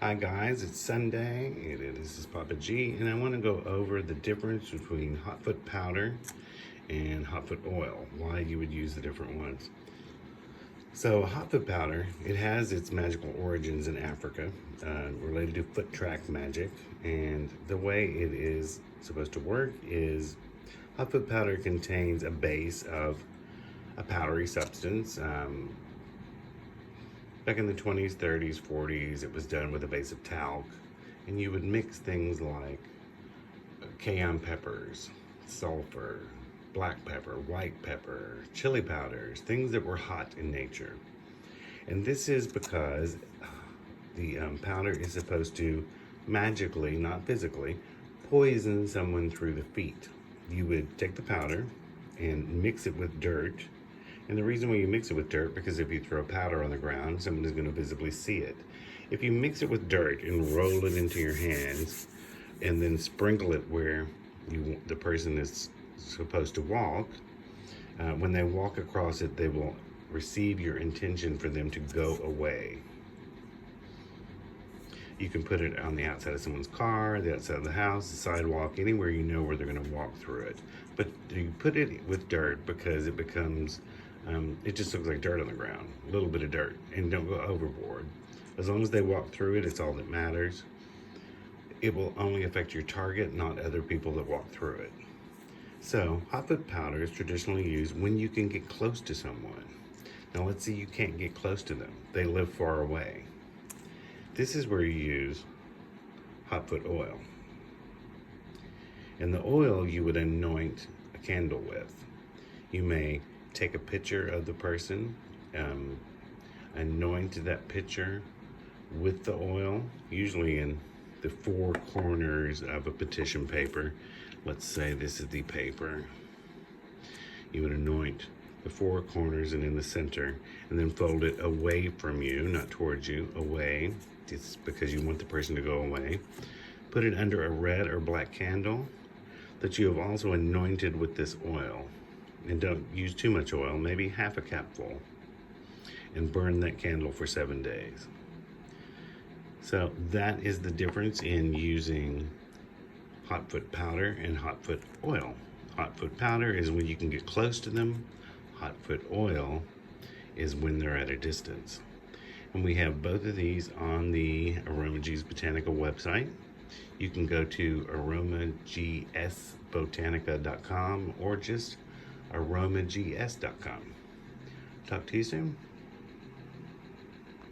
Hi guys, it's Sunday. This is Papa G, and I want to go over the difference between Hotfoot powder and Hotfoot oil, why you would use the different ones. So Hotfoot powder, it has its magical origins in Africa, related to foot track magic, and the way it is supposed to work is Hotfoot powder contains a base of a powdery substance. Back in the 20s, 30s, 40s, it was done with a base of talc, and you would mix things like cayenne peppers, sulfur, black pepper, white pepper, chili powders, things that were hot in nature. And this is because the powder is supposed to magically, not physically, poison someone through the feet. You would take the powder and mix it with dirt. And the reason why you mix it with dirt, because if you throw powder on the ground, someone is going to visibly see it. If you mix it with dirt and roll it into your hands, and then sprinkle it where the person is supposed to walk, when they walk across it, they will receive your intention for them to go away. You can put it on the outside of someone's car, the outside of the house, the sidewalk, anywhere you know where they're going to walk through it. But you put it with dirt because it becomes it just looks like dirt on the ground, a little bit of dirt, and don't go overboard. As long as they walk through it, it's all that matters. It will only affect your target, not other people that walk through it. So, Hotfoot powder is traditionally used when you can get close to someone. Now let's say you can't get close to them. They live far away. This is where you use Hotfoot oil. And the oil you would anoint a candle with. You may take a picture of the person, anoint that picture with the oil, usually in the four corners of a petition paper. Let's say this is the paper. You would anoint the four corners and in the center, and then fold it away from you, not towards you, away. It's because you want the person to go away. Put it under a red or black candle that you have also anointed with this oil. And don't use too much oil, maybe half a capful, and burn that candle for 7 days. So that is the difference in using Hotfoot powder and Hotfoot oil. Hotfoot powder is when you can get close to them. Hotfoot oil is when they're at a distance. And we have both of these on the Aromagees Botanica website. You can go to aromagsbotanica.com or just aromags.com. Talk to you soon.